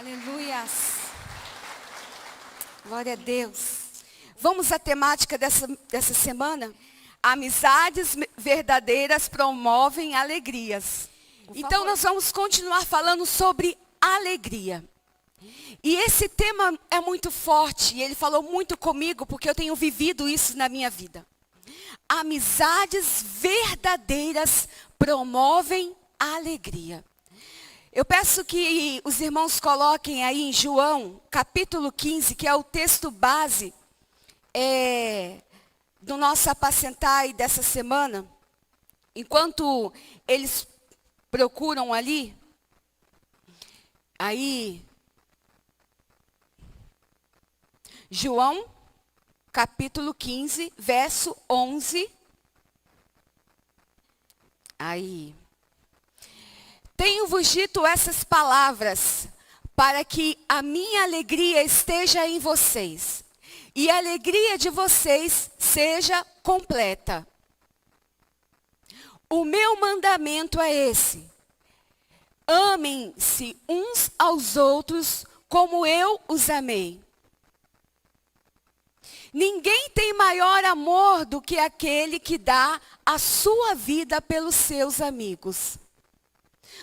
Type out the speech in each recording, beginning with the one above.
Aleluias. Glória a Deus. Vamos à temática dessa semana? Amizades verdadeiras promovem alegrias. Então nós vamos continuar falando sobre alegria. E esse tema é muito forte, e ele falou muito comigo, porque eu tenho vivido isso na minha vida. Amizades verdadeiras promovem alegria. Eu peço que os irmãos coloquem aí em João, capítulo 15, que é o texto base do nosso apacentai dessa semana. Enquanto eles procuram ali, aí, João, capítulo 15, verso 11. Aí. Tenho-vos dito essas palavras, para que a minha alegria esteja em vocês, e a alegria de vocês seja completa. O meu mandamento é esse: amem-se uns aos outros como eu os amei. Ninguém tem maior amor do que aquele que dá a sua vida pelos seus amigos.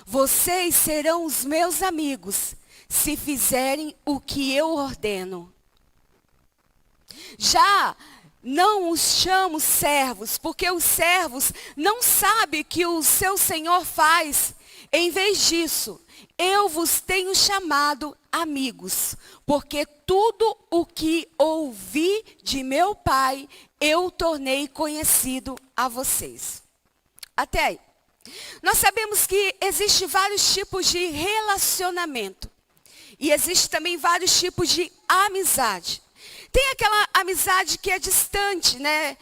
Vocês serão os meus amigos, se fizerem o que eu ordeno. Já não os chamo servos, porque os servos não sabem o que o seu senhor faz. Em vez disso, eu vos tenho chamado amigos, porque tudo o que ouvi de meu Pai, eu tornei conhecido a vocês. Até aí. Nós sabemos que existem vários tipos de relacionamento. E existe também vários tipos de amizade. Tem aquela amizade que é distante, né?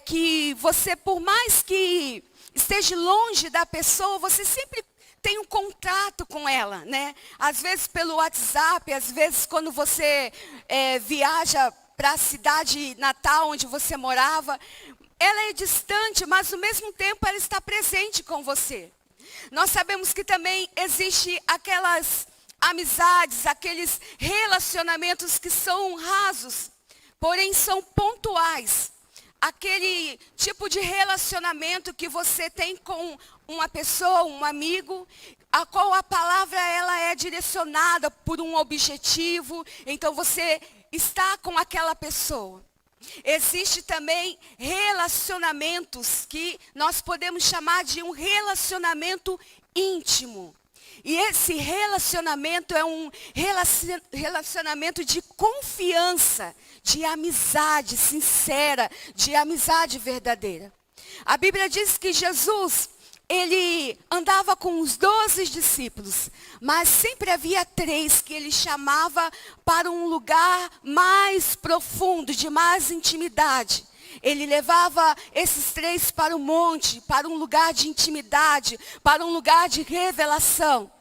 Que você, por mais que esteja longe da pessoa, você sempre tem um contato com ela, né? Às vezes pelo WhatsApp, às vezes quando você viaja para a cidade natal onde você morava. Ela é distante, mas ao mesmo tempo ela está presente com você. Nós sabemos que também existe aquelas amizades, aqueles relacionamentos que são rasos, porém são pontuais. Aquele tipo de relacionamento que você tem com uma pessoa, um amigo, a qual a palavra ela é direcionada por um objetivo, então você está com aquela pessoa. Existe também relacionamentos que nós podemos chamar de um relacionamento íntimo. E esse relacionamento é um relacionamento de confiança, de amizade sincera, de amizade verdadeira. A Bíblia diz que Jesus, ele andava com os 12 discípulos, mas sempre havia 3 que ele chamava para um lugar mais profundo, de mais intimidade. Ele levava esses 3 para o monte, para um lugar de intimidade, para um lugar de revelação.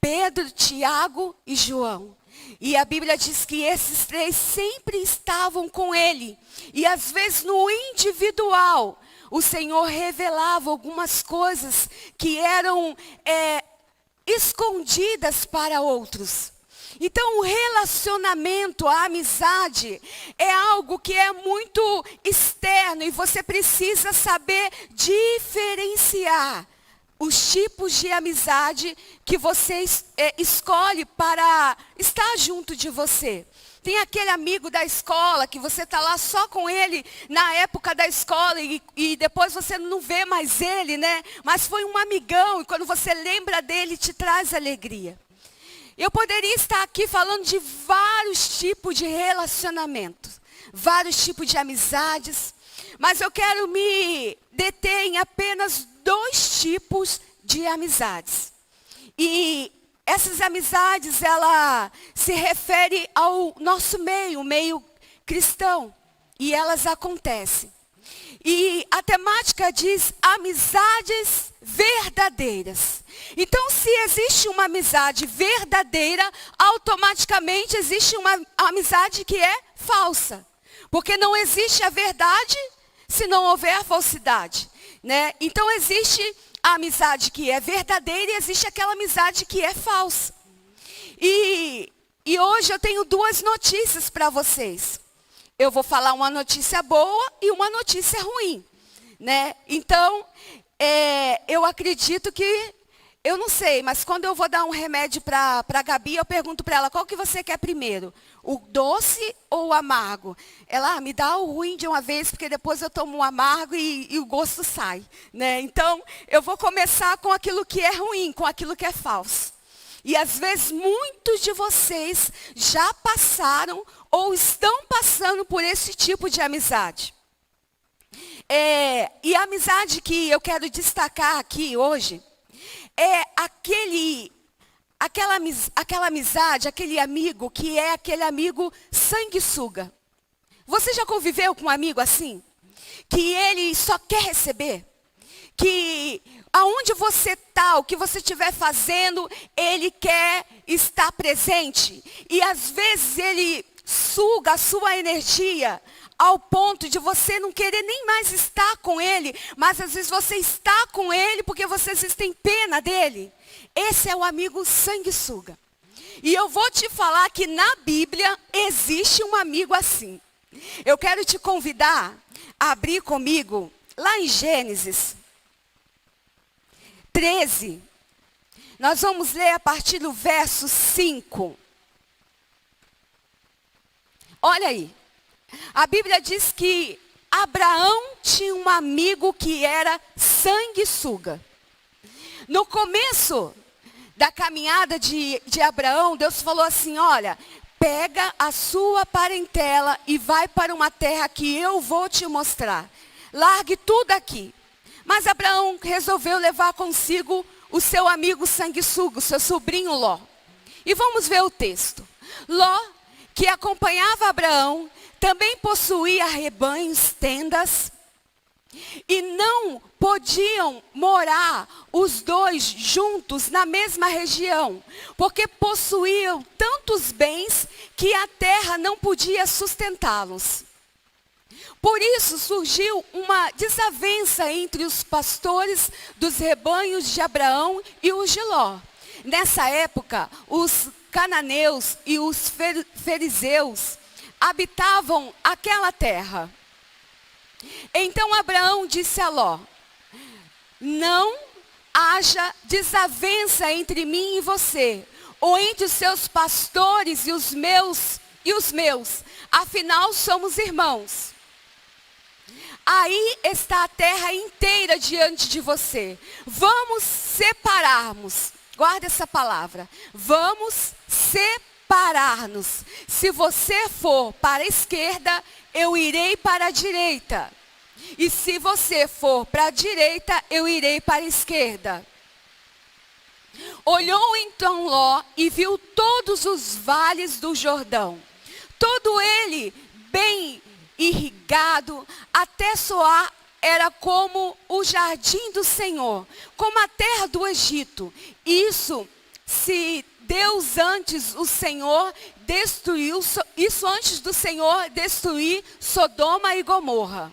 Pedro, Tiago e João. E a Bíblia diz que esses 3 sempre estavam com ele. E às vezes no individual, o Senhor revelava algumas coisas que eram escondidas para outros. Então o relacionamento, a amizade, é algo que é muito externo e você precisa saber diferenciar os tipos de amizade que você escolhe para estar junto de você. Tem aquele amigo da escola que você está lá só com ele na época da escola e depois você não vê mais ele, né? Mas foi um amigão e quando você lembra dele te traz alegria. Eu poderia estar aqui falando de vários tipos de relacionamentos, vários tipos de amizades, mas eu quero me deter em apenas 2 tipos de amizades. E essas amizades, ela se refere ao nosso meio, o meio cristão. E elas acontecem. E a temática diz amizades verdadeiras. Então, se existe uma amizade verdadeira, automaticamente existe uma amizade que é falsa. Porque não existe a verdade se não houver a falsidade, né? Então, existe a amizade que é verdadeira e existe aquela amizade que é falsa. E hoje eu tenho duas notícias para vocês. Eu vou falar uma notícia boa e uma notícia ruim, né? Então, eu acredito que, eu não sei, mas quando eu vou dar um remédio para a Gabi, eu pergunto para ela, qual que você quer primeiro? O doce ou o amargo? Ela, me dá o ruim de uma vez, porque depois eu tomo o amargo e o gosto sai, né? Então, eu vou começar com aquilo que é ruim, com aquilo que é falso. E às vezes muitos de vocês já passaram ou estão passando por esse tipo de amizade. E a amizade que eu quero destacar aqui hoje é aquela amizade, aquele amigo que é aquele amigo sanguessuga. Você já conviveu com um amigo assim? Que ele só quer receber? Que aonde você está, o que você estiver fazendo, ele quer estar presente. E às vezes ele suga a sua energia ao ponto de você não querer nem mais estar com ele, mas às vezes você está com ele porque vocês têm pena dele. Esse é o amigo sanguessuga. E eu vou te falar que na Bíblia existe um amigo assim. Eu quero te convidar a abrir comigo lá em Gênesis 13. Nós vamos ler a partir do verso 5. Olha aí. A Bíblia diz que Abraão tinha um amigo que era sanguessuga. No começo da caminhada de Abraão, Deus falou assim, olha, pega a sua parentela e vai para uma terra que eu vou te mostrar. Largue tudo aqui. Mas Abraão resolveu levar consigo o seu amigo sanguessuga, o seu sobrinho Ló. E vamos ver o texto. Ló, que acompanhava Abraão, também possuía rebanhos, tendas, e não podiam morar os dois juntos na mesma região, porque possuíam tantos bens que a terra não podia sustentá-los. Por isso surgiu uma desavença entre os pastores dos rebanhos de Abraão e os de Ló. Nessa época, os cananeus e os fariseus habitavam aquela terra. Então Abraão disse a Ló, não haja desavença entre mim e você, ou entre os seus pastores e os meus, afinal somos irmãos. Aí está a terra inteira diante de você. Vamos separarmos. Guarda essa palavra. Vamos separar-nos. Se você for para a esquerda, eu irei para a direita. E se você for para a direita, eu irei para a esquerda. Olhou então Ló e viu todos os vales do Jordão. Todo ele bem irrigado, até Soar era como o jardim do Senhor, como a terra do Egito. Isso antes do Senhor destruir Sodoma e Gomorra.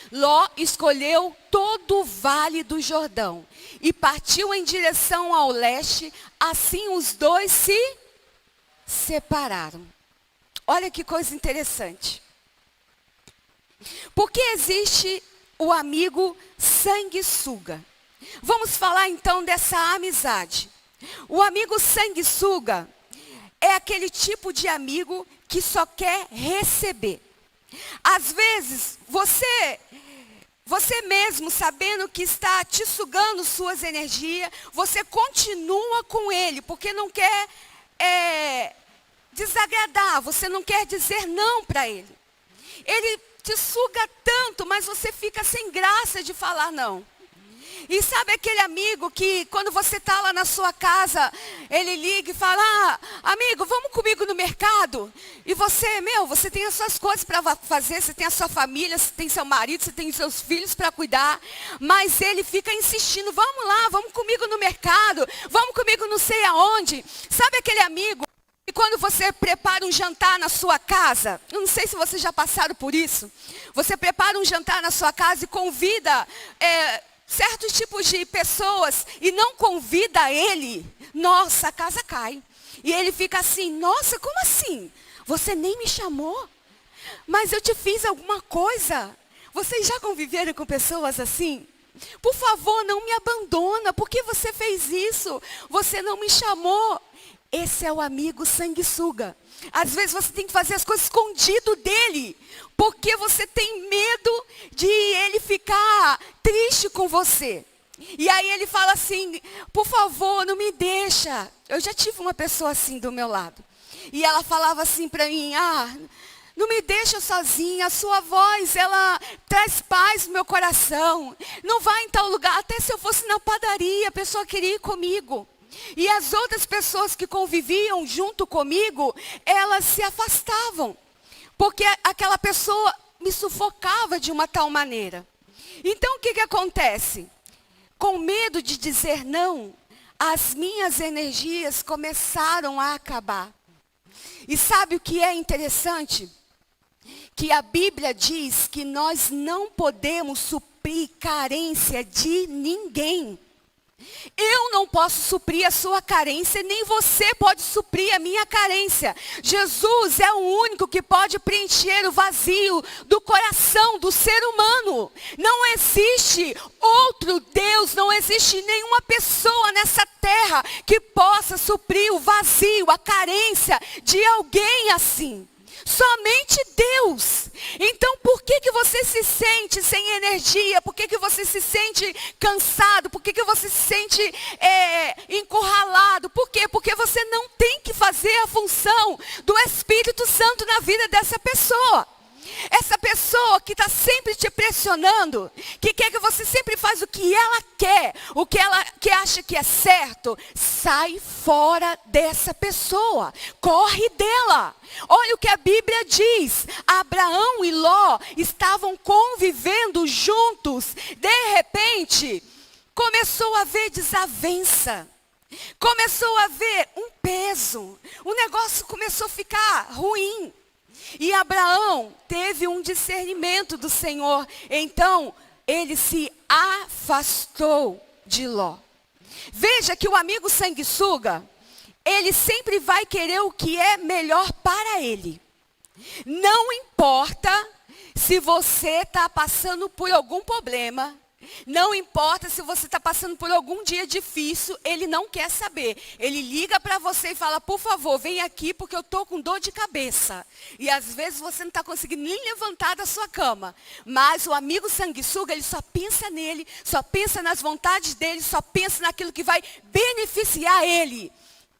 Ló escolheu todo o vale do Jordão e partiu em direção ao leste, assim os dois se separaram. Olha que coisa interessante. Por que existe o amigo sanguessuga? Vamos falar então dessa amizade. O amigo sanguessuga é aquele tipo de amigo que só quer receber. Às vezes, você mesmo sabendo que está te sugando suas energias, você continua com ele, porque não quer desagradar, você não quer dizer não para ele. Ele te suga tanto, mas você fica sem graça de falar não. E sabe aquele amigo que quando você está lá na sua casa, ele liga e fala, amigo, vamos comigo no mercado? E você tem as suas coisas para fazer, você tem a sua família, você tem seu marido, você tem os seus filhos para cuidar. Mas ele fica insistindo, vamos lá, vamos comigo no mercado, vamos comigo não sei aonde. Sabe aquele amigo? E quando você prepara um jantar na sua casa, eu não sei se vocês já passaram por isso, você prepara um jantar na sua casa e convida certos tipos de pessoas e não convida ele, nossa, a casa cai. E ele fica assim, nossa, como assim? Você nem me chamou? Mas eu te fiz alguma coisa? Vocês já conviveram com pessoas assim? Por favor, não me abandona. Por que você fez isso? Você não me chamou. Esse é o amigo sanguessuga. Às vezes você tem que fazer as coisas escondido dele. Porque você tem medo de ele ficar triste com você. E aí ele fala assim, por favor, não me deixa. Eu já tive uma pessoa assim do meu lado. E ela falava assim para mim, não me deixa sozinha, a sua voz, ela traz paz no meu coração. Não vai em tal lugar, até se eu fosse na padaria, a pessoa queria ir comigo. E as outras pessoas que conviviam junto comigo, elas se afastavam. Porque aquela pessoa me sufocava de uma tal maneira. Então o que acontece? Com medo de dizer não, as minhas energias começaram a acabar. E sabe o que é interessante? Que a Bíblia diz que nós não podemos suprir carência de ninguém. Eu não posso suprir a sua carência, nem você pode suprir a minha carência. Jesus é o único que pode preencher o vazio do coração do ser humano. Não existe outro Deus, não existe nenhuma pessoa nessa terra que possa suprir o vazio, a carência de alguém assim. Somente Deus. Então por que você se sente sem energia? Por que você se sente cansado? Por que você se sente encurralado? Por quê? Porque você não tem que fazer a função do Espírito Santo na vida dessa pessoa. Essa pessoa que está sempre te pressionando, que quer que você sempre faça o que ela quer, o que ela que acha que é certo, sai fora dessa pessoa, corre dela. Olha o que a Bíblia diz, Abraão e Ló estavam convivendo juntos, de repente, começou a haver desavença. Começou a haver um peso, o negócio começou a ficar ruim. E Abraão teve um discernimento do Senhor, então ele se afastou de Ló. Veja que o amigo sanguessuga, ele sempre vai querer o que é melhor para ele. Não importa se você está passando por algum problema, não importa se você está passando por algum dia difícil, ele não quer saber. Ele liga para você e fala, por favor, vem aqui porque eu estou com dor de cabeça. E às vezes você não está conseguindo nem levantar da sua cama. Mas o amigo sanguessuga, ele só pensa nele, só pensa nas vontades dele, só pensa naquilo que vai beneficiar ele.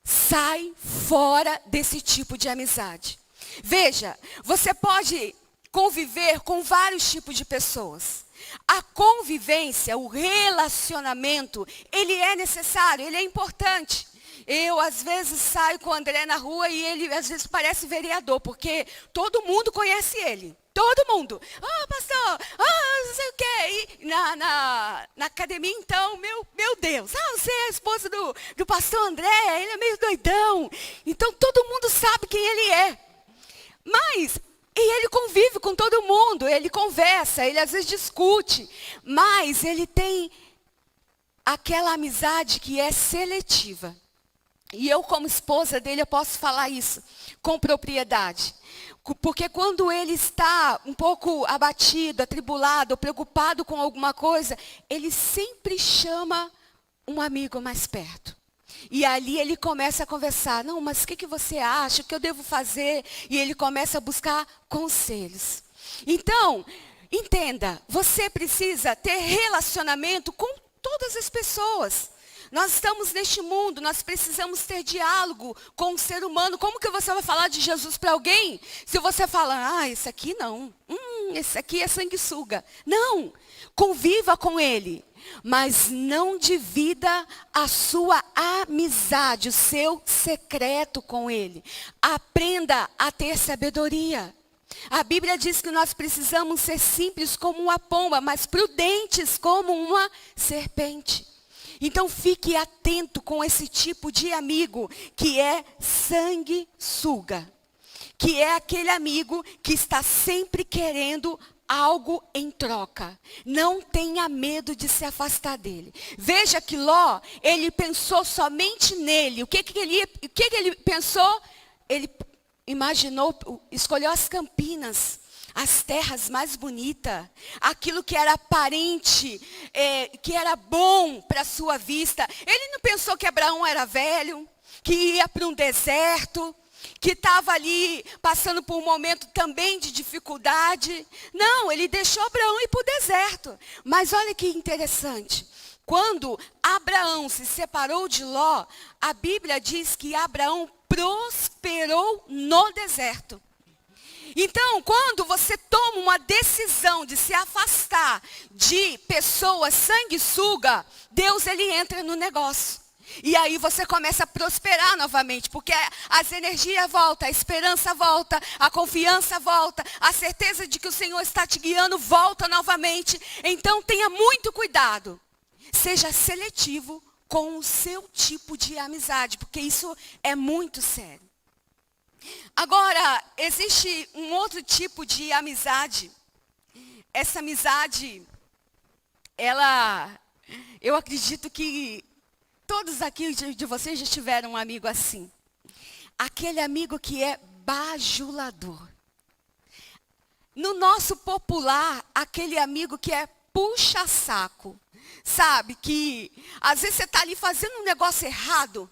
Sai fora desse tipo de amizade. Veja, você pode conviver com vários tipos de pessoas. A convivência, o relacionamento, ele é necessário, ele é importante. Eu, às vezes, saio com o André na rua e ele, às vezes, parece vereador, porque todo mundo conhece ele. Todo mundo. Pastor, não sei o quê. E na academia, então, meu Deus. Você é a esposa do pastor André, ele é meio doidão. Então, todo mundo sabe quem ele é. Mas e ele convive com todo mundo, ele conversa, ele às vezes discute, mas ele tem aquela amizade que é seletiva. E eu, como esposa dele, eu posso falar isso com propriedade. Porque quando ele está um pouco abatido, atribulado, preocupado com alguma coisa, ele sempre chama um amigo mais perto. E ali ele começa a conversar, não, mas o que você acha, o que eu devo fazer? E ele começa a buscar conselhos. Então, entenda, você precisa ter relacionamento com todas as pessoas. Nós estamos neste mundo, nós precisamos ter diálogo com o ser humano. Como que você vai falar de Jesus para alguém? Se você fala, esse aqui não, esse aqui é sanguessuga. Não, conviva com ele. Mas não divida a sua amizade, o seu secreto com ele. Aprenda a ter sabedoria. A Bíblia diz que nós precisamos ser simples como uma pomba, mas prudentes como uma serpente. Então fique atento com esse tipo de amigo que é sanguessuga. Que é aquele amigo que está sempre querendo algo em troca. Não tenha medo de se afastar dele. Veja que Ló, ele pensou somente nele. O que ele pensou? Ele imaginou, escolheu as campinas, as terras mais bonitas, aquilo que era aparente, que era bom para a sua vista. Ele não pensou que Abraão era velho, que ia para um deserto, que estava ali passando por um momento também de dificuldade. Não, ele deixou Abraão ir para o deserto. Mas olha que interessante. Quando Abraão se separou de Ló, a Bíblia diz que Abraão prosperou no deserto. Então, quando você toma uma decisão de se afastar de pessoas sanguessuga, Deus ele entra no negócio. E aí você começa a prosperar novamente, porque as energias voltam, a esperança volta, a confiança volta, a certeza de que o Senhor está te guiando volta novamente. Então tenha muito cuidado. Seja seletivo com o seu tipo de amizade, porque isso é muito sério. Agora, existe um outro tipo de amizade. Essa amizade, eu acredito que todos aqui de vocês já tiveram um amigo assim. Aquele amigo que é bajulador. No nosso popular, aquele amigo que é puxa-saco. Sabe, que às vezes você está ali fazendo um negócio errado,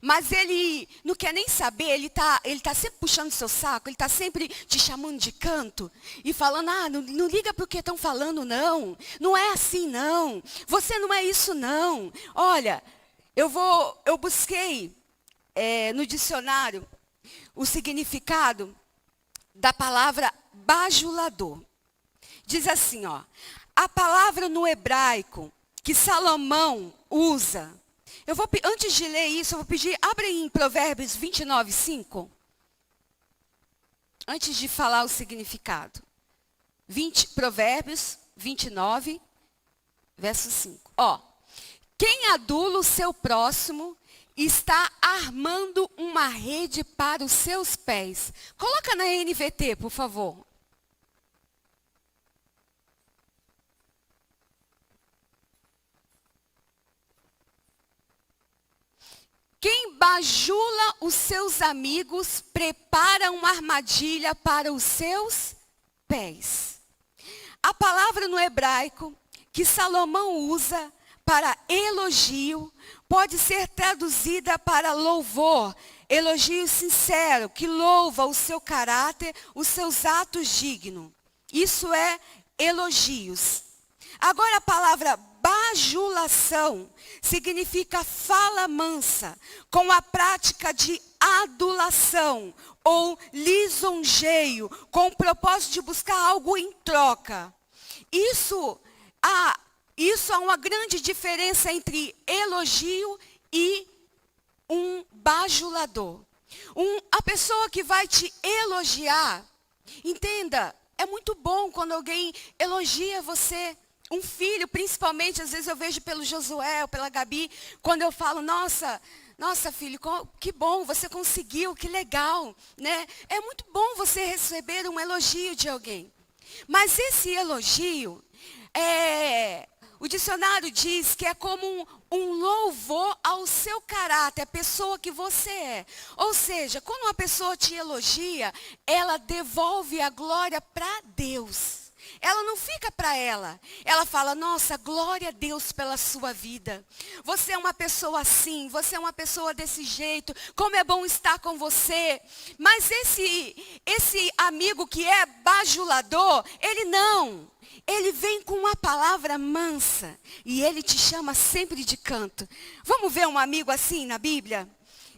mas ele não quer nem saber, ele tá sempre puxando seu saco, ele está sempre te chamando de canto e falando, não liga para o que estão falando não é assim não, você não é isso não. Olha, eu busquei no dicionário o significado da palavra bajulador. Diz assim, ó, a palavra no hebraico que Salomão usa. Antes de ler isso, eu vou pedir, abre aí em Provérbios 29, 5. Antes de falar o significado. Provérbios 29, verso 5. Ó, quem adula o seu próximo está armando uma rede para os seus pés. Coloca na NVT, por favor. Quem bajula os seus amigos, prepara uma armadilha para os seus pés. A palavra no hebraico que Salomão usa para elogio pode ser traduzida para louvor, elogio sincero, que louva o seu caráter, os seus atos dignos. Isso é elogios. Agora a palavra bajulação significa fala mansa, com a prática de adulação ou lisonjeio, com o propósito de buscar algo em troca. Isso há uma grande diferença entre elogio e um bajulador. A pessoa que vai te elogiar, entenda, é muito bom quando alguém elogia você. Um filho, principalmente, às vezes eu vejo pelo Josué ou pela Gabi, quando eu falo, nossa filho, que bom, você conseguiu, que legal, né? É muito bom você receber um elogio de alguém. Mas esse elogio, o dicionário diz que é como um louvor ao seu caráter, a pessoa que você é. Ou seja, quando uma pessoa te elogia, ela devolve a glória para Deus. Ela não fica para ela. Ela fala, nossa, glória a Deus pela sua vida. Você é uma pessoa assim, você é uma pessoa desse jeito. Como é bom estar com você. Mas esse amigo que é bajulador, ele vem com uma palavra mansa. E ele te chama sempre de canto. Vamos ver um amigo assim na Bíblia?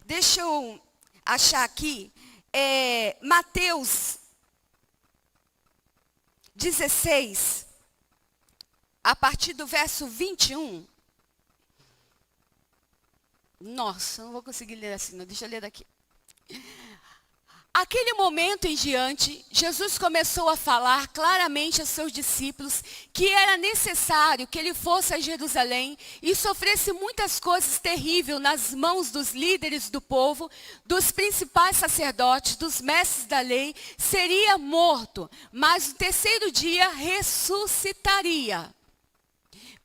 Deixa eu achar aqui. Mateus 16, a partir do verso 21. Nossa, não vou conseguir ler assim, não. Deixa eu ler daqui. Aquele momento em diante, Jesus começou a falar claramente aos seus discípulos que era necessário que ele fosse a Jerusalém e sofresse muitas coisas terríveis nas mãos dos líderes do povo, dos principais sacerdotes, dos mestres da lei, seria morto, mas no terceiro dia ressuscitaria.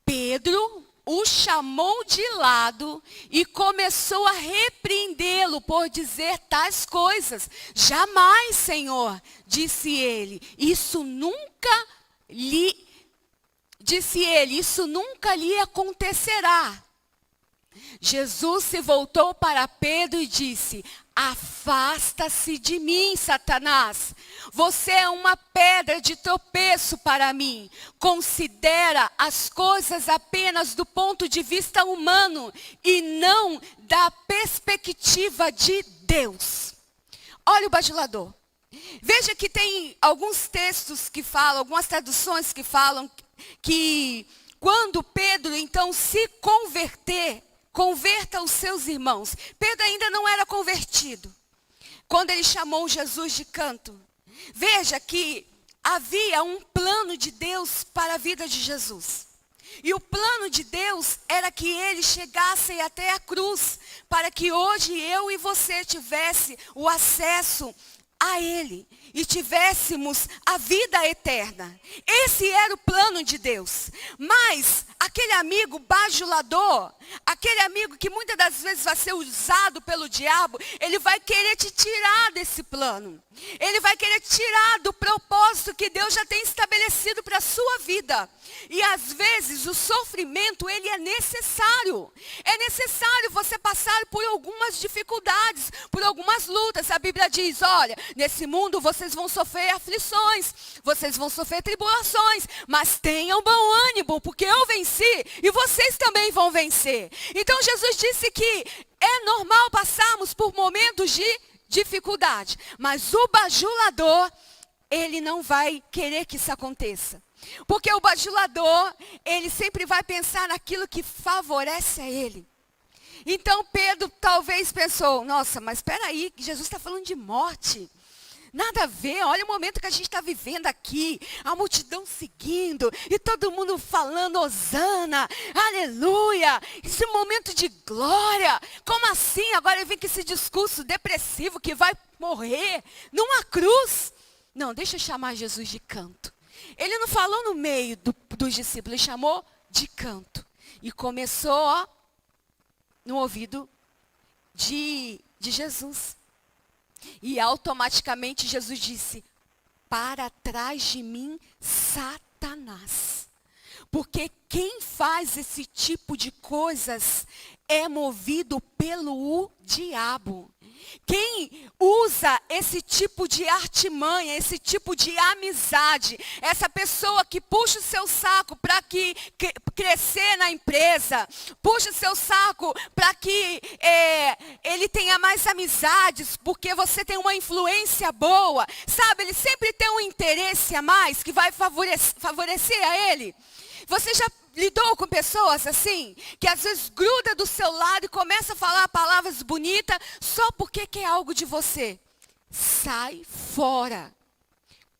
Pedro o chamou de lado e começou a repreendê-lo por dizer tais coisas. Jamais, Senhor, disse ele, isso nunca lhe acontecerá. Jesus se voltou para Pedro e disse: afasta-se de mim, Satanás. Você é uma pedra de tropeço para mim. Considera as coisas apenas do ponto de vista humano e não da perspectiva de Deus. Olha o bajulador. Veja que tem alguns textos que falam, algumas traduções que falam que quando Pedro então se converta os seus irmãos. Pedro ainda não era convertido quando ele chamou Jesus de canto. Veja que havia um plano de Deus para a vida de Jesus. E o plano de Deus era que ele chegasse até a cruz, para que hoje eu e você tivesse o acesso a ele e tivéssemos a vida eterna. Esse era o plano de Deus. Mas aquele amigo bajulador, aquele amigo que muitas das vezes vai ser usado pelo diabo, ele vai querer te tirar desse plano. Ele vai querer te tirar do propósito que Deus já tem estabelecido para a sua vida. E às vezes o sofrimento, ele é necessário. É necessário você passar por algumas dificuldades, por algumas lutas. A Bíblia diz, olha, nesse mundo vocês vão sofrer aflições, vocês vão sofrer tribulações, mas tenham bom ânimo, porque eu venci e vocês também vão vencer. Então Jesus disse que é normal passarmos por momentos de dificuldade, mas o bajulador, ele não vai querer que isso aconteça. Porque o bajulador, ele sempre vai pensar naquilo que favorece a ele. Então Pedro talvez pensou, nossa, mas espera aí, Jesus está falando de morte. Nada a ver, olha o momento que a gente está vivendo aqui, a multidão seguindo, e todo mundo falando, hosana, aleluia, esse momento de glória. Como assim? Agora vem com esse discurso depressivo que vai morrer numa cruz. Não, deixa eu chamar Jesus de canto. Ele não falou no meio dos discípulos, ele chamou de canto. E começou, ó, no ouvido de Jesus. E automaticamente Jesus disse, para trás de mim, Satanás. Porque quem faz esse tipo de coisas é movido pelo diabo. Quem usa esse tipo de artimanha, esse tipo de amizade, essa pessoa que puxa o seu saco para crescer na empresa, puxa o seu saco para que ele tenha mais amizades, porque você tem uma influência boa, sabe? Ele sempre tem um interesse a mais que vai favorecer a ele. Você já lidou com pessoas assim, que às vezes gruda do seu lado e começa a falar palavras bonitas só porque quer algo de você? Sai fora.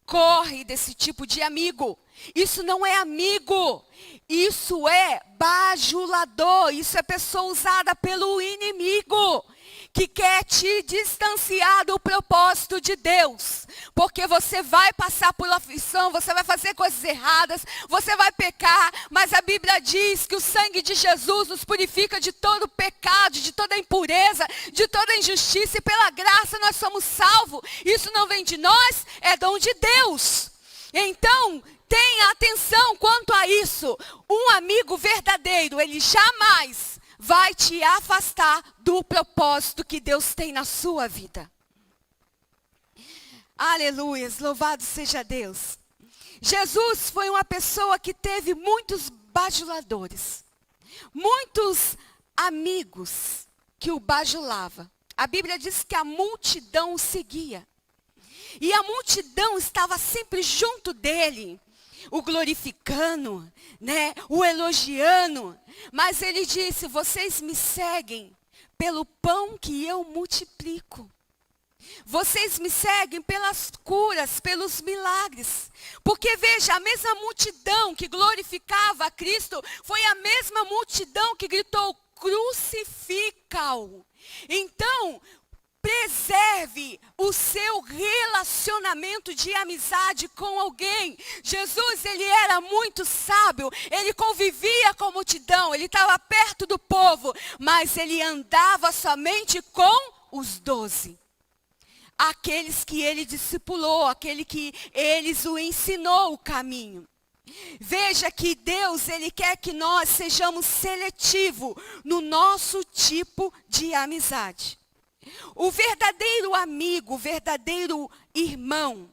Corre desse tipo de amigo. Isso não é amigo. Isso é bajulador. Isso é pessoa usada pelo inimigo, que quer te distanciar do propósito de Deus. Porque você vai passar por aflição, você vai fazer coisas erradas, você vai pecar, mas a Bíblia diz que o sangue de Jesus nos purifica de todo pecado, de toda impureza, de toda injustiça, e pela graça nós somos salvos. Isso não vem de nós, é dom de Deus. Então, tenha atenção quanto a isso. Um amigo verdadeiro, ele jamais vai te afastar do propósito que Deus tem na sua vida. Aleluias, louvado seja Deus. Jesus foi uma pessoa que teve muitos bajuladores, muitos amigos que o bajulava. A Bíblia diz que a multidão o seguia. E a multidão estava sempre junto dele, o glorificando, né, o elogiando. Mas ele disse, vocês me seguem pelo pão que eu multiplico. Vocês me seguem pelas curas, pelos milagres. Porque veja, a mesma multidão que glorificava a Cristo foi a mesma multidão que gritou: crucifica-o. Então, preserve o seu relacionamento de amizade com alguém. Jesus, ele era muito sábio, ele convivia com a multidão, ele estava perto do povo, mas ele andava somente com os 12. Aqueles que ele discipulou, aquele que eles o ensinou o caminho. Veja que Deus, ele quer que nós sejamos seletivos no nosso tipo de amizade. O verdadeiro amigo, o verdadeiro irmão,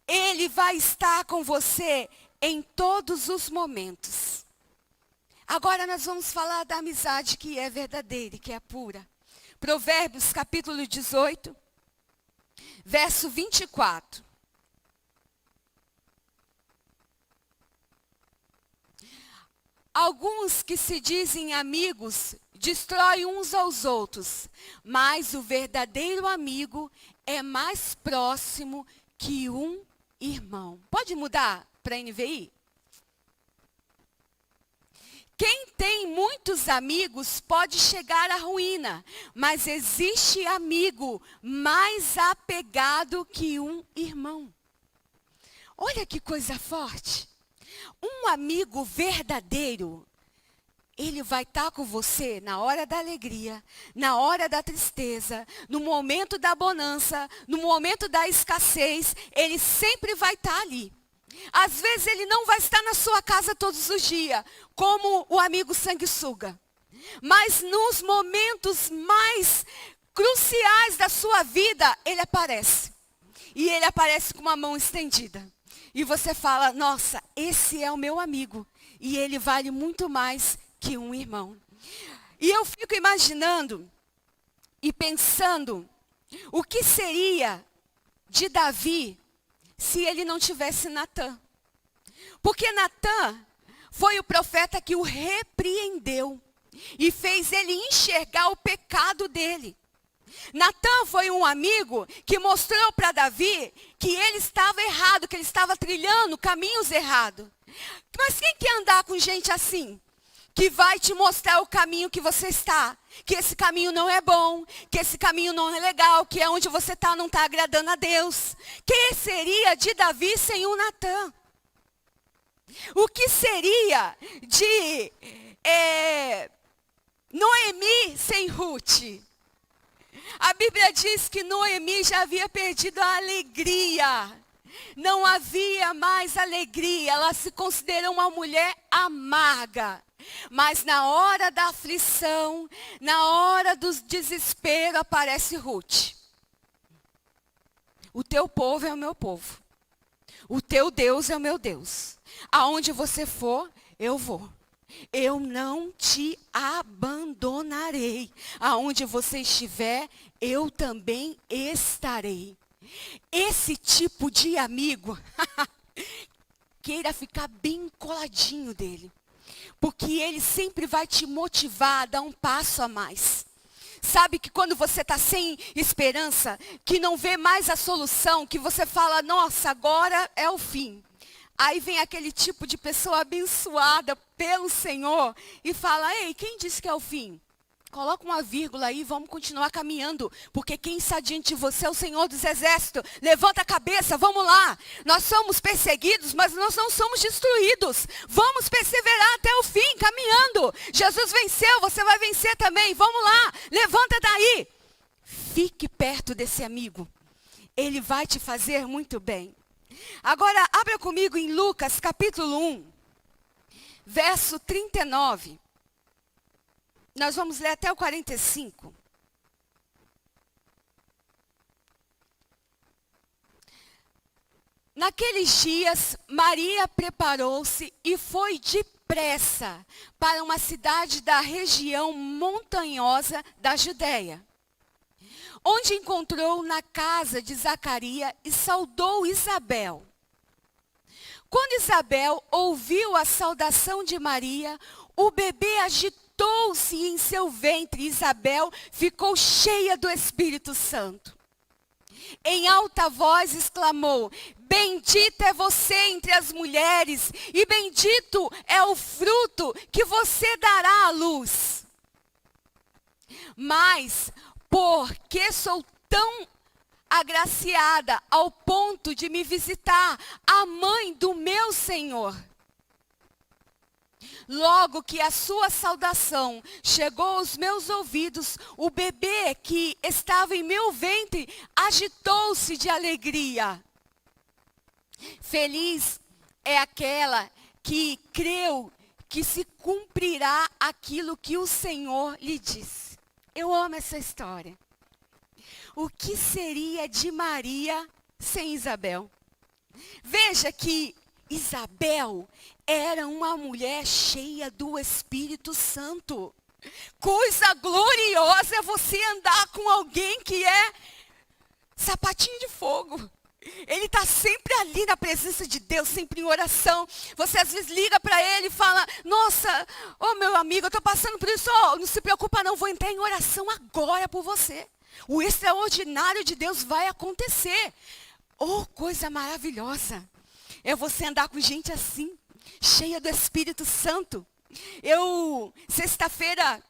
ele vai estar com você em todos os momentos. Agora nós vamos falar da amizade que é verdadeira e que é pura. Provérbios capítulo 18, verso 24. Alguns que se dizem amigos destroem uns aos outros, mas o verdadeiro amigo é mais próximo que um irmão. Pode mudar para NVI? Quem tem muitos amigos pode chegar à ruína, mas existe amigo mais apegado que um irmão. Olha que coisa forte. Um amigo verdadeiro, ele vai estar com você na hora da alegria, na hora da tristeza, no momento da bonança, no momento da escassez, ele sempre vai estar ali. Às vezes ele não vai estar na sua casa todos os dias, como o amigo sanguessuga. Mas nos momentos mais cruciais da sua vida, ele aparece. E ele aparece com uma mão estendida. E você fala: nossa, esse é o meu amigo. E ele vale muito mais que um irmão. E eu fico imaginando e pensando o que seria de Davi se ele não tivesse Natã. Porque Natã foi o profeta que o repreendeu e fez ele enxergar o pecado dele. Natã foi um amigo que mostrou para Davi que ele estava errado, que ele estava trilhando caminhos errados. Mas quem quer andar com gente assim? Que vai te mostrar o caminho que você está. Que esse caminho não é bom, que esse caminho não é legal, que é onde você está não está agradando a Deus. Que seria de Davi sem um Natã? O que seria de Noemi sem Ruth? A Bíblia diz que Noemi já havia perdido a alegria. Não havia mais alegria. Ela se considera uma mulher amarga. Mas na hora da aflição, na hora do desespero, aparece Ruth. O teu povo é o meu povo. O teu Deus é o meu Deus. Aonde você for, eu vou. Eu não te abandonarei. Aonde você estiver, eu também estarei. Esse tipo de amigo, queira ficar bem coladinho dele. Porque ele sempre vai te motivar a dar um passo a mais. Sabe que quando você está sem esperança, que não vê mais a solução, que você fala: nossa, agora é o fim. Aí vem aquele tipo de pessoa abençoada pelo Senhor e fala: ei, quem disse que é o fim? Coloca uma vírgula aí, vamos continuar caminhando. Porque quem está diante de você é o Senhor dos Exércitos. Levanta a cabeça, vamos lá. Nós somos perseguidos, mas nós não somos destruídos. Vamos perseverar até o fim, caminhando. Jesus venceu, você vai vencer também. Vamos lá, levanta daí. Fique perto desse amigo. Ele vai te fazer muito bem. Agora, abra comigo em Lucas, capítulo 1, verso 39. Nós vamos ler até o 45. Naqueles dias, Maria preparou-se e foi depressa para uma cidade da região montanhosa da Judéia, onde encontrou na casa de Zacarias e saudou Isabel. Quando Isabel ouviu a saudação de Maria, o bebê agitou-se em seu ventre. Isabel ficou cheia do Espírito Santo. Em alta voz exclamou: bendita é você entre as mulheres, e bendito é o fruto que você dará à luz. Mas, porque sou tão agraciada ao ponto de me visitar a mãe do meu Senhor, logo que a sua saudação chegou aos meus ouvidos, o bebê que estava em meu ventre agitou-se de alegria. Feliz é aquela que creu que se cumprirá aquilo que o Senhor lhe disse. Eu amo essa história. O que seria de Maria sem Isabel? Veja que Isabel era uma mulher cheia do Espírito Santo. Coisa gloriosa é você andar com alguém que é sapatinho de fogo. Ele está sempre ali na presença de Deus, sempre em oração. Você às vezes liga para ele e fala: nossa, meu amigo, eu estou passando por isso. Não se preocupa não, vou entrar em oração agora por você. O extraordinário de Deus vai acontecer. Coisa maravilhosa é você andar com gente assim, cheia do Espírito Santo. Sexta-feira,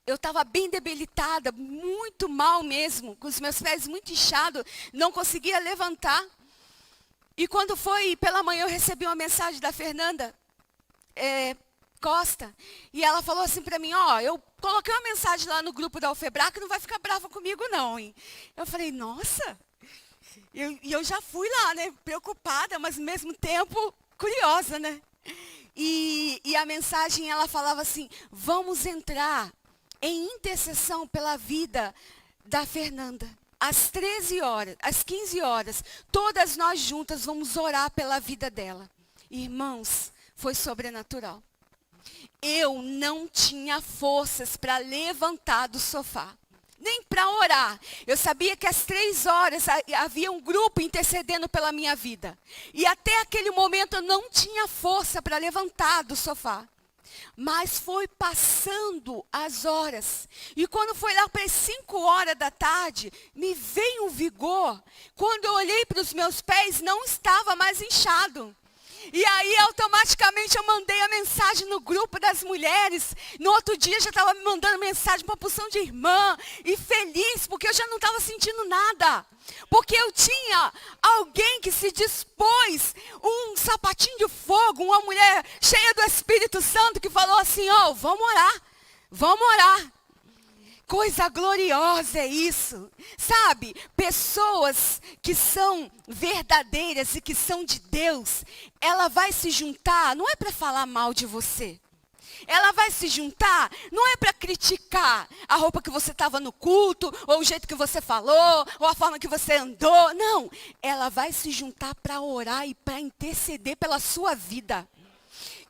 eu estava bem debilitada, muito mal mesmo, com os meus pés muito inchados, não conseguia levantar. E quando foi pela manhã, eu recebi uma mensagem da Fernanda Costa, e ela falou assim para mim: eu coloquei uma mensagem lá no grupo da Alfebra, que não vai ficar brava comigo não, hein? Eu falei: nossa, eu já fui lá, né, preocupada, mas ao mesmo tempo curiosa, né? E a mensagem, ela falava assim: vamos entrar em intercessão pela vida da Fernanda. Às 13 horas, às 15 horas, todas nós juntas vamos orar pela vida dela. Irmãos, foi sobrenatural. Eu não tinha forças para levantar do sofá, nem para orar. Eu sabia que às 3 horas havia um grupo intercedendo pela minha vida. E até aquele momento eu não tinha força para levantar do sofá. Mas foi passando as horas. E quando foi lá para as 5 horas da tarde, me veio um vigor. Quando eu olhei para os meus pés, não estava mais inchado. E aí, automaticamente, eu mandei a mensagem no grupo das mulheres. No outro dia, já estava me mandando mensagem para uma porção de irmã. E feliz, porque eu já não estava sentindo nada. Porque eu tinha alguém que se dispôs, um sapatinho de fogo, uma mulher cheia do Espírito Santo, que falou assim: vamos orar, vamos orar. Coisa gloriosa é isso, sabe? Pessoas que são verdadeiras e que são de Deus, ela vai se juntar, não é para falar mal de você. Ela vai se juntar, não é para criticar a roupa que você estava no culto, ou o jeito que você falou, ou a forma que você andou. Não, ela vai se juntar para orar e para interceder pela sua vida.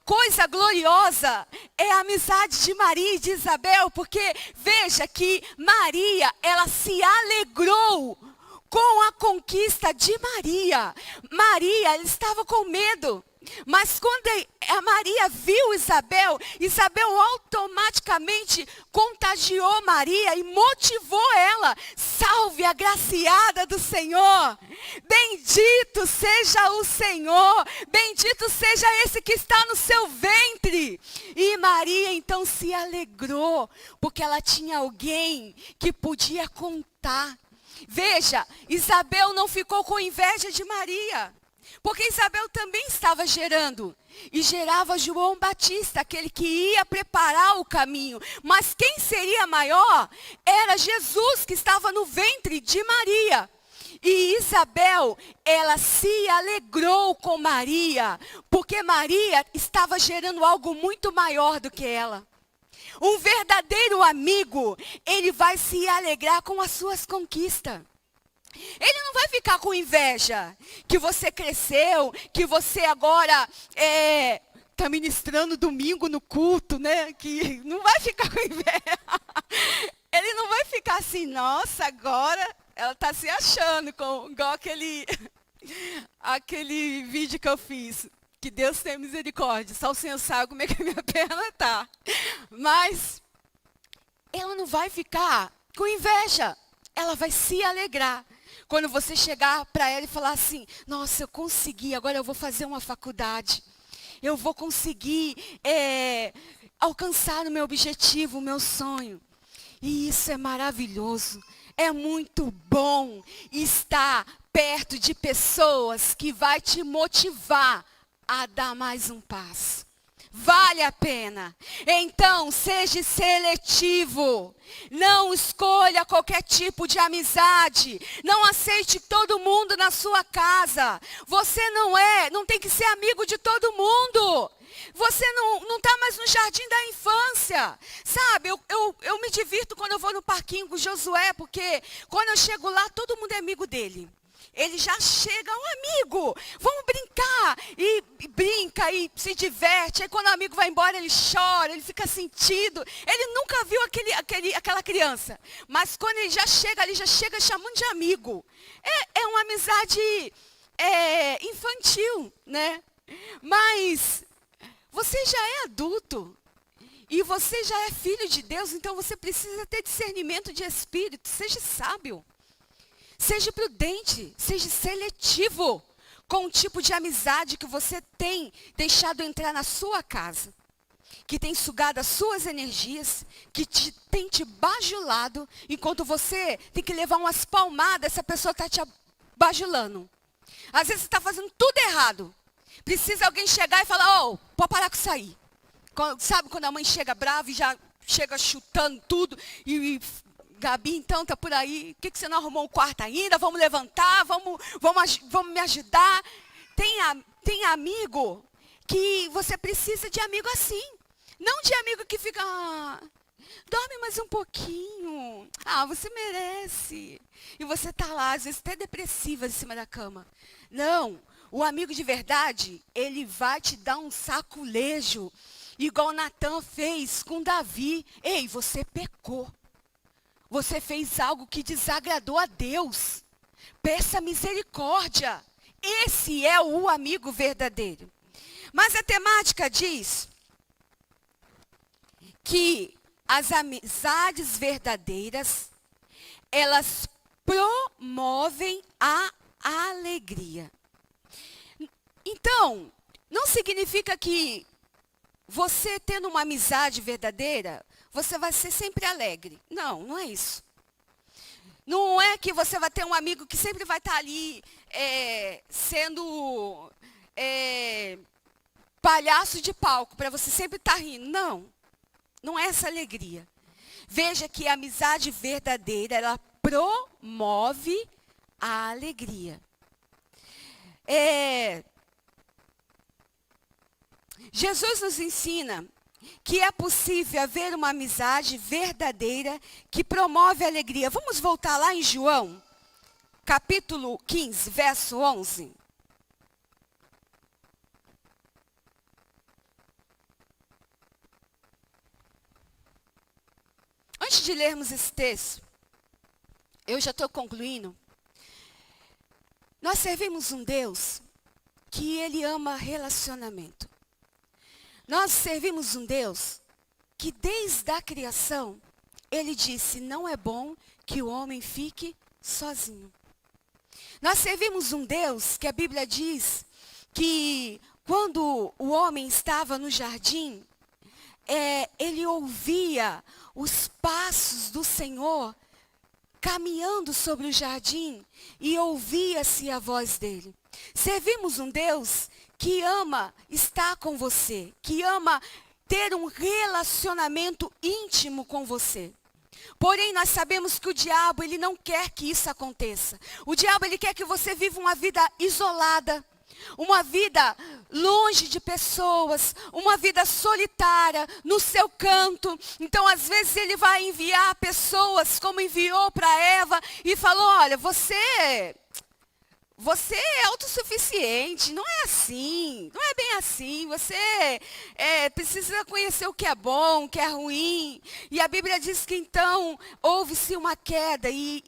Coisa gloriosa é a amizade de Maria e de Isabel, porque veja que Maria, ela se alegrou com a conquista de Maria. Maria, ela estava com medo. Mas quando a Maria viu Isabel, Isabel automaticamente contagiou Maria e motivou ela. Salve a agraciada do Senhor. Bendito seja o Senhor. Bendito seja esse que está no seu ventre. E Maria então se alegrou, porque ela tinha alguém que podia contar. Veja, Isabel não ficou com inveja de Maria. Porque Isabel também estava gerando. E gerava João Batista, aquele que ia preparar o caminho. Mas quem seria maior era Jesus, que estava no ventre de Maria. E Isabel, ela se alegrou com Maria. Porque Maria estava gerando algo muito maior do que ela. Um verdadeiro amigo, ele vai se alegrar com as suas conquistas. Ele não vai ficar com inveja que você cresceu, que você agora está ministrando domingo no culto, né? Que não vai ficar com inveja. Ele não vai ficar assim: nossa, agora ela está se achando, igual aquele vídeo que eu fiz. Que Deus tenha misericórdia, só o Senhor sabe como é que a minha perna está. Mas ela não vai ficar com inveja, ela vai se alegrar. Quando você chegar para ela e falar assim, nossa, eu consegui, agora eu vou fazer uma faculdade. Eu vou conseguir alcançar o meu objetivo, o meu sonho. E isso é maravilhoso. É muito bom estar perto de pessoas que vai te motivar a dar mais um passo. Vale a pena. Então, seja seletivo. Não escolha qualquer tipo de amizade. Não aceite todo mundo na sua casa. Você não tem que ser amigo de todo mundo. Você não está mais no jardim da infância. Sabe, eu me divirto quando eu vou no parquinho com o Josué, porque quando eu chego lá, todo mundo é amigo dele. Ele já chega, amigo, vamos brincar. E brinca e se diverte. Aí quando o amigo vai embora, ele chora, ele fica sentido. Ele nunca viu aquela criança. Mas quando ele já chega chamando de amigo. É uma amizade infantil, né? Mas você já é adulto. E você já é filho de Deus, então você precisa ter discernimento de espírito. Seja sábio. Seja prudente, seja seletivo com o tipo de amizade que você tem deixado entrar na sua casa, que tem sugado as suas energias, que tem te bajulado, enquanto você tem que levar umas palmadas, essa pessoa está te bajulando. Às vezes você está fazendo tudo errado. Precisa alguém chegar e falar, pode parar com isso aí. Sabe quando a mãe chega brava e já chega chutando tudo e Gabi, então, tá por aí. Por que você não arrumou o quarto ainda? Vamos levantar, vamos me ajudar. Tem amigo que você precisa de amigo assim. Não de amigo que fica, dorme mais um pouquinho. Você merece. E você tá lá, às vezes até depressiva em cima da cama. Não, o amigo de verdade, ele vai te dar um saculejo. Igual Natan fez com Davi. Ei, você pecou. Você fez algo que desagradou a Deus. Peça misericórdia. Esse é o amigo verdadeiro. Mas a temática diz que as amizades verdadeiras, elas promovem a alegria. Então, não significa que você tendo uma amizade verdadeira, você vai ser sempre alegre. Não é isso. Não é que você vai ter um amigo que sempre vai estar ali sendo palhaço de palco, para você sempre estar rindo. Não é essa alegria. Veja que a amizade verdadeira, ela promove a alegria. Jesus nos ensina que é possível haver uma amizade verdadeira que promove a alegria. Vamos voltar lá em João, capítulo 15, verso 11. Antes de lermos esse texto, eu já estou concluindo. Nós servimos um Deus que Ele ama relacionamento. Nós servimos um Deus que desde a criação, Ele disse, não é bom que o homem fique sozinho. Nós servimos um Deus que a Bíblia diz que quando o homem estava no jardim, ele ouvia os passos do Senhor caminhando sobre o jardim e ouvia-se a voz dele. Servimos um Deus que ama estar com você, que ama ter um relacionamento íntimo com você. Porém, nós sabemos que o diabo, ele não quer que isso aconteça. O diabo, ele quer que você viva uma vida isolada, uma vida longe de pessoas, uma vida solitária, no seu canto. Então, às vezes, ele vai enviar pessoas, como enviou para Eva, e falou, olha, você é autossuficiente, não é assim, não é bem assim. Você precisa conhecer o que é bom, o que é ruim. E a Bíblia diz que então houve-se uma queda e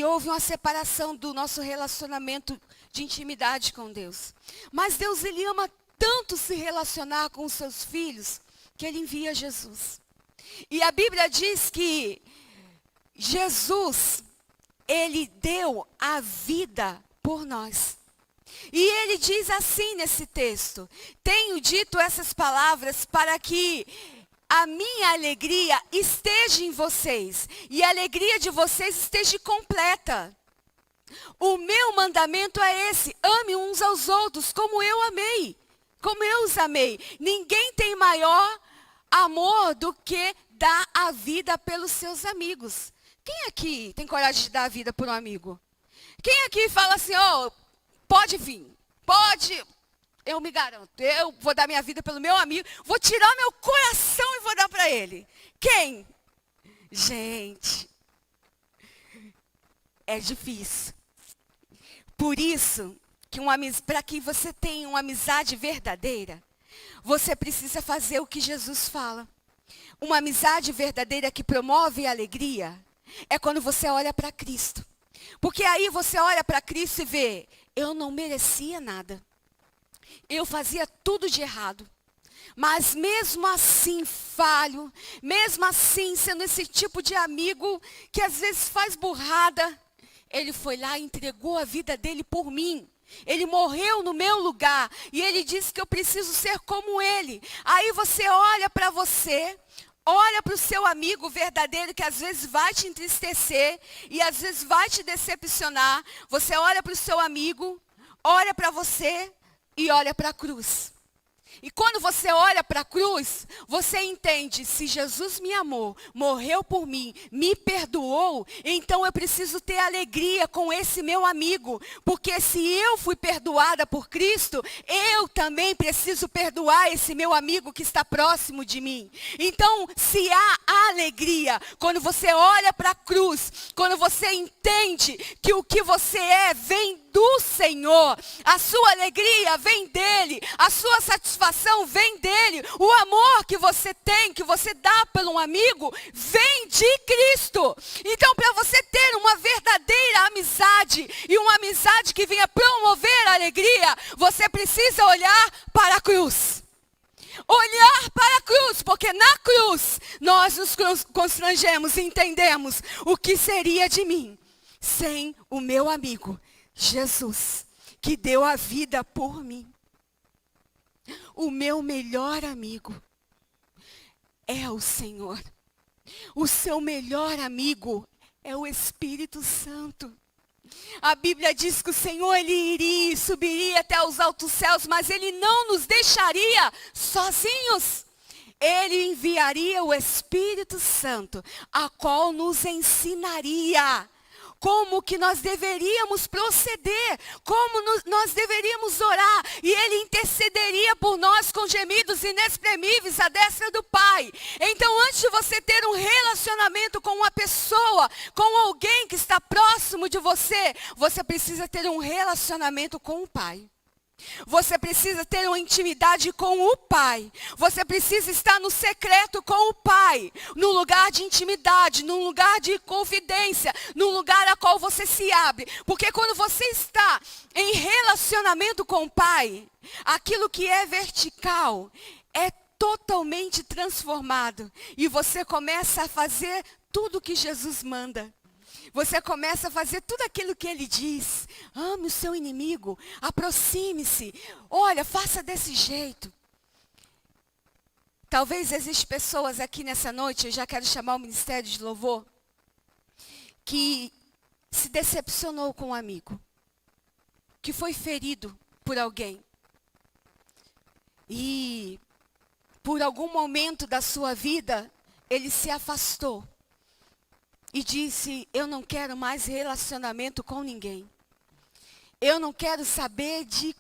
houve uma separação do nosso relacionamento de intimidade com Deus. Mas Deus, Ele ama tanto se relacionar com os seus filhos, que Ele envia Jesus. E a Bíblia diz que Jesus, ele deu a vida por nós. E ele diz assim nesse texto: tenho dito essas palavras para que a minha alegria esteja em vocês e a alegria de vocês esteja completa. O meu mandamento é esse: ame uns aos outros como eu amei, como eu os amei. Ninguém tem maior amor do que dar a vida pelos seus amigos. Quem aqui tem coragem de dar a vida por um amigo? Quem aqui fala assim, pode vir, pode, eu me garanto, eu vou dar minha vida pelo meu amigo, vou tirar meu coração e vou dar para ele. Quem? Gente, é difícil. Por isso, para que você tenha uma amizade verdadeira, você precisa fazer o que Jesus fala. Uma amizade verdadeira que promove a alegria é quando você olha para Cristo. Porque aí você olha para Cristo e vê, eu não merecia nada. Eu fazia tudo de errado. Mas mesmo assim falho, mesmo assim sendo esse tipo de amigo que às vezes faz burrada, ele foi lá e entregou a vida dele por mim. Ele morreu no meu lugar e ele disse que eu preciso ser como ele. Aí você olha para você, olha para o seu amigo verdadeiro que às vezes vai te entristecer e às vezes vai te decepcionar. Você olha para o seu amigo, olha para você e olha para a cruz. E quando você olha para a cruz, você entende, se Jesus me amou, morreu por mim, me perdoou, então eu preciso ter alegria com esse meu amigo. Porque se eu fui perdoada por Cristo, eu também preciso perdoar esse meu amigo que está próximo de mim. Então, se há alegria, quando você olha para a cruz, quando você entende que o que você é vem do Senhor, a sua alegria vem dele, a sua satisfação vem dele, o amor que você tem, que você dá pelo um amigo, vem de Cristo. Então, para você ter uma verdadeira amizade, e uma amizade que venha promover a alegria, você precisa olhar para a cruz. Olhar para a cruz, porque na cruz nós nos constrangemos e entendemos o que seria de mim sem o meu amigo Jesus, que deu a vida por mim. O meu melhor amigo é o Senhor. O seu melhor amigo é o Espírito Santo. A Bíblia diz que o Senhor, Ele iria e subiria até os altos céus, mas Ele não nos deixaria sozinhos. Ele enviaria o Espírito Santo, a qual nos ensinaria como que nós deveríamos proceder, como nós deveríamos orar, e Ele intercederia por nós com gemidos inexprimíveis à destra do Pai. Então, antes de você ter um relacionamento com uma pessoa, com alguém que está próximo de você, você precisa ter um relacionamento com o Pai. Você precisa ter uma intimidade com o Pai. Você precisa estar no secreto com o Pai. No lugar de intimidade, num lugar de confidência, num lugar a qual você se abre. Porque quando você está em relacionamento com o Pai, aquilo que é vertical é totalmente transformado. E você começa a fazer tudo o que Jesus manda. Você começa a fazer tudo aquilo que Ele diz. Ame o seu inimigo, aproxime-se. Olha, faça desse jeito. Talvez existam pessoas aqui nessa noite, eu já quero chamar o Ministério de Louvor, que se decepcionou com um amigo, que foi ferido por alguém. E por algum momento da sua vida, ele se afastou. E disse, eu não quero mais relacionamento com ninguém. Eu não quero saber de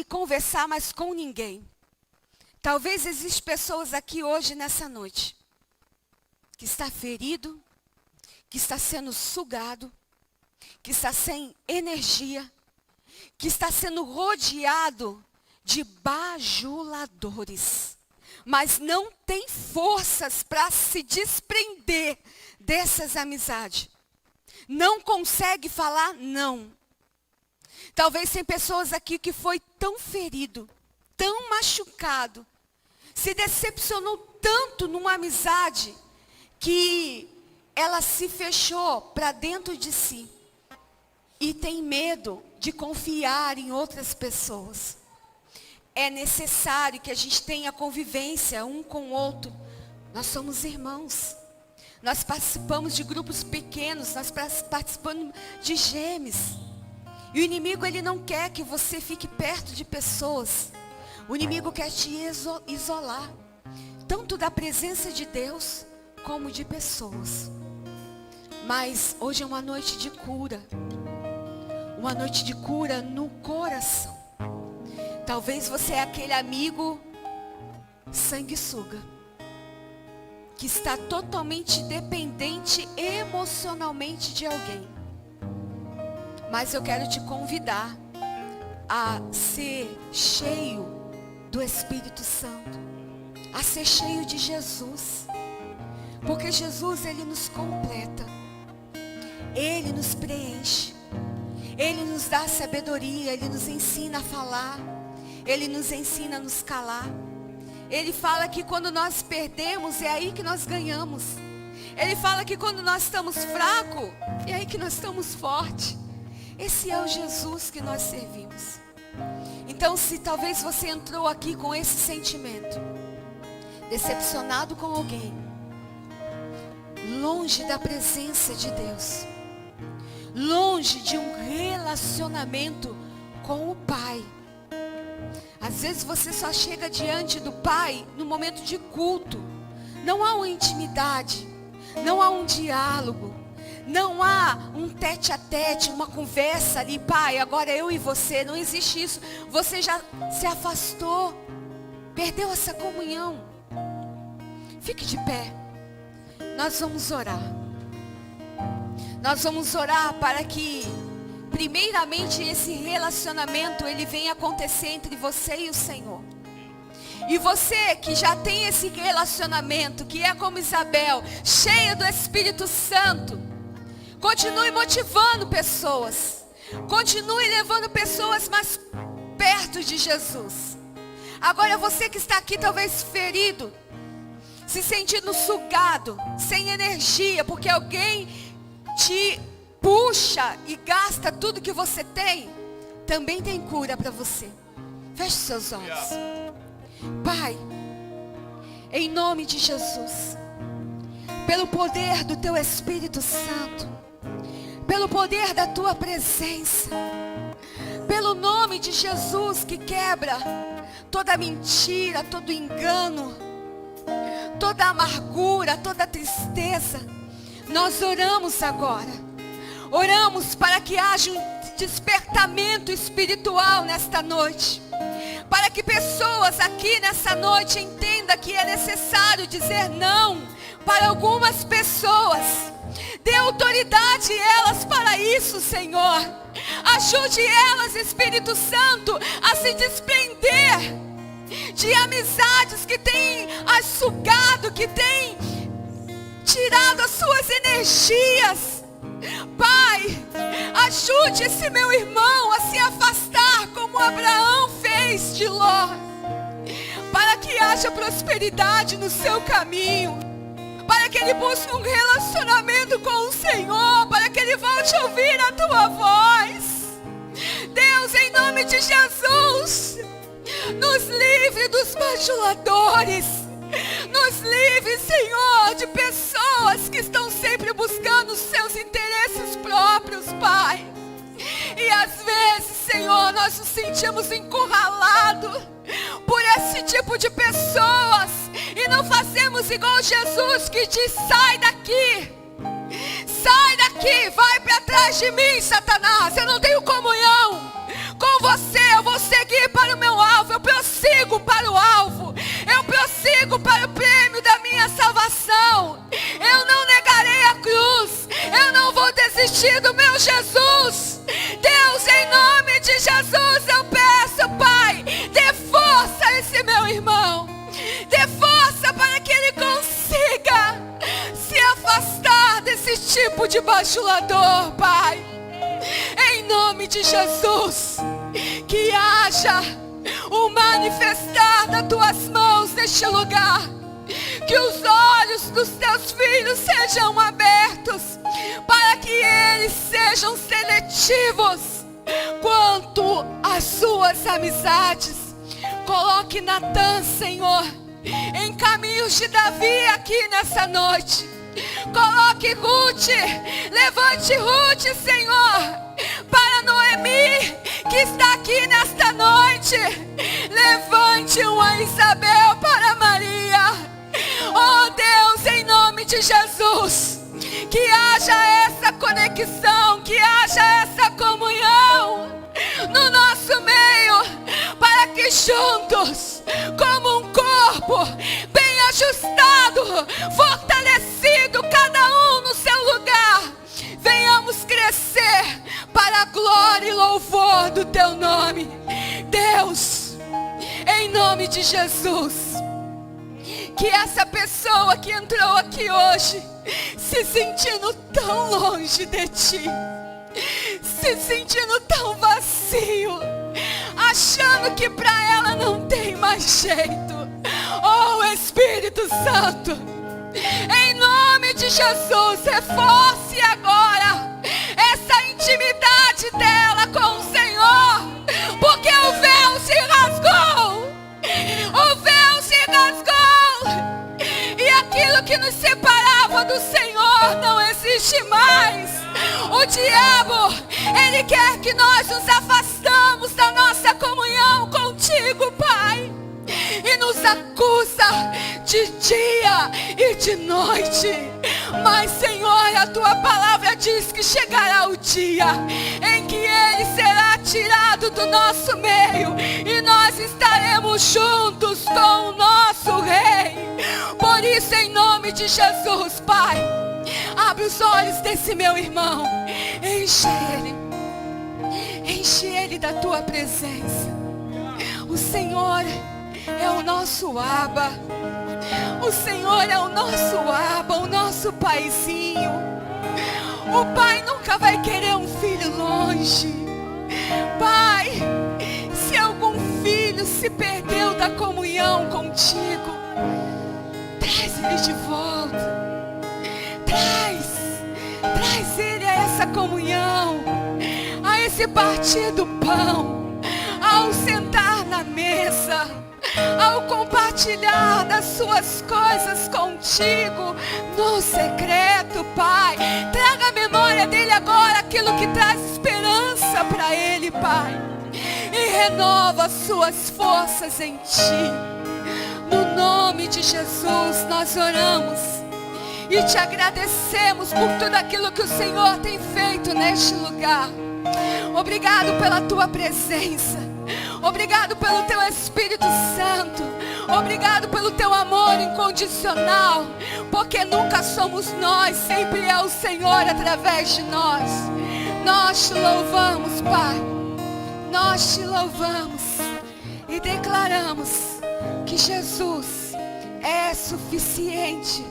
conversar mais com ninguém. Talvez existam pessoas aqui hoje, nessa noite, que está ferido, que está sendo sugado, que está sem energia, que está sendo rodeado de bajuladores, mas não tem forças para se desprender dessas amizades. Não consegue falar não. Talvez tem pessoas aqui que foi tão ferido, tão machucado, se decepcionou tanto numa amizade, que ela se fechou para dentro de si e tem medo de confiar em outras pessoas. É necessário que a gente tenha convivência um com o outro. Nós somos irmãos. Nós participamos de grupos pequenos, nós participamos de gêmeos. E o inimigo, ele não quer que você fique perto de pessoas. O inimigo quer te isolar, tanto da presença de Deus, como de pessoas. Mas hoje é uma noite de cura. Uma noite de cura no coração. Talvez você é aquele amigo sanguessuga, que está totalmente dependente emocionalmente de alguém. Mas eu quero te convidar a ser cheio do Espírito Santo, a ser cheio de Jesus, porque Jesus, ele nos completa, ele nos preenche, ele nos dá sabedoria, ele nos ensina a falar, ele nos ensina a nos calar. Ele fala que quando nós perdemos, é aí que nós ganhamos. Ele fala que quando nós estamos fracos, é aí que nós estamos fortes. Esse é o Jesus que nós servimos. Então, se talvez você entrou aqui com esse sentimento, decepcionado com alguém, longe da presença de Deus, longe de um relacionamento com o Pai. Às vezes você só chega diante do Pai no momento de culto. Não há uma intimidade, não há um diálogo, não há um tete a tete, uma conversa ali, Pai, agora eu e você. Não existe isso. Você já se afastou, perdeu essa comunhão. Fique de pé. Nós vamos orar. Nós vamos orar para que primeiramente esse relacionamento ele venha acontecer entre você e o Senhor. E você que já tem esse relacionamento, que é como Isabel, cheia do Espírito Santo, continue motivando pessoas, continue levando pessoas mais perto de Jesus. Agora você que está aqui talvez ferido, se sentindo sugado, sem energia, porque alguém te puxa e gasta tudo que você tem, também tem cura para você. Feche seus olhos. Pai, em nome de Jesus, pelo poder do Teu Espírito Santo, pelo poder da Tua presença, pelo nome de Jesus que quebra toda mentira, todo engano, toda amargura, toda tristeza, nós oramos agora. Oramos para que haja um despertamento espiritual nesta noite. Para que pessoas aqui nessa noite entendam que é necessário dizer não para algumas pessoas. Dê autoridade a elas para isso, Senhor. Ajude elas, Espírito Santo, a se desprender de amizades que têm as sugado, que têm tirado as suas energias. Pai, ajude esse meu irmão a se afastar como Abraão fez de Ló, para que haja prosperidade no seu caminho, para que ele busque um relacionamento com o Senhor, para que ele volte a ouvir a Tua voz. Deus, em nome de Jesus, nos livre dos bajuladores. Nos livre, Senhor, de pessoas que estão sempre buscando os seus interesses próprios, Pai. E às vezes, Senhor, nós nos sentimos encurralados por esse tipo de pessoas. E não fazemos igual Jesus que diz, sai daqui. Sai daqui, vai para trás de mim, Satanás. Eu não tenho comunhão com você, eu vou seguir para o meu alvo, eu prossigo para o alvo, eu prossigo para o prêmio da minha salvação. Eu não negarei a cruz, eu não vou desistir do meu Jesus. Deus, em nome de Jesus, eu peço, Pai, dê força a esse meu irmão, dê força para que ele consiga se afastar desse tipo de bajulador, Pai. Em nome de Jesus, que haja o manifestar das Tuas mãos neste lugar. Que os olhos dos teus filhos sejam abertos, para que eles sejam seletivos quanto às suas amizades. Coloque Natan, Senhor, em caminhos de Davi aqui nessa noite. Coloque Ruth, levante Ruth, Senhor, para Noemi, que está aqui nesta noite. Levante uma Isabel para Maria. Oh Deus, em nome de Jesus, que haja essa conexão, que haja essa comunhão no nosso meio, para que juntos, como um corpo, bem ajustado, fortalecido, cada um no seu lugar, venhamos crescer para a glória e louvor do teu nome. Deus, em nome de Jesus, que essa pessoa que entrou aqui hoje, se sentindo tão longe de ti, se sentindo tão vazio, achando que para ela não tem mais jeito, oh Espírito Santo, em nome de Jesus, reforce agora essa intimidade dela com o Senhor, porque o véu se rasgou, o véu se rasgou, e aquilo que nos separava do Senhor não existe mais. O diabo, ele quer que nós nos afastamos da nossa comunhão contigo, Pai, e nos acusa de dia e de noite. Mas, Senhor, a tua palavra diz que chegará o dia em que ele será tirado do nosso meio e nós estaremos juntos com o nosso Rei. Por isso, em nome de Jesus, Pai, abre os olhos desse meu irmão, enche ele da tua presença. O Senhor é o nosso Abba, o Senhor é o nosso Abba, o nosso paizinho. O pai nunca vai querer um filho longe. Pai, se algum filho se perdeu da comunhão contigo, traz ele de volta. Traz ele a essa comunhão, a esse partir do pão, ao sentar na mesa, ao compartilhar das suas coisas contigo no secreto, Pai. Traga à memória dele agora aquilo que traz esperança para ele, Pai, e renova as suas forças em ti. No nome de Jesus nós oramos e te agradecemos por tudo aquilo que o Senhor tem feito neste lugar. Obrigado pela tua presença. Obrigado pelo teu Espírito Santo. Obrigado pelo teu amor incondicional. Porque nunca somos nós, sempre é o Senhor através de nós. Nós te louvamos, Pai. Nós te louvamos e declaramos que Jesus é suficiente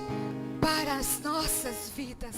para as nossas vidas.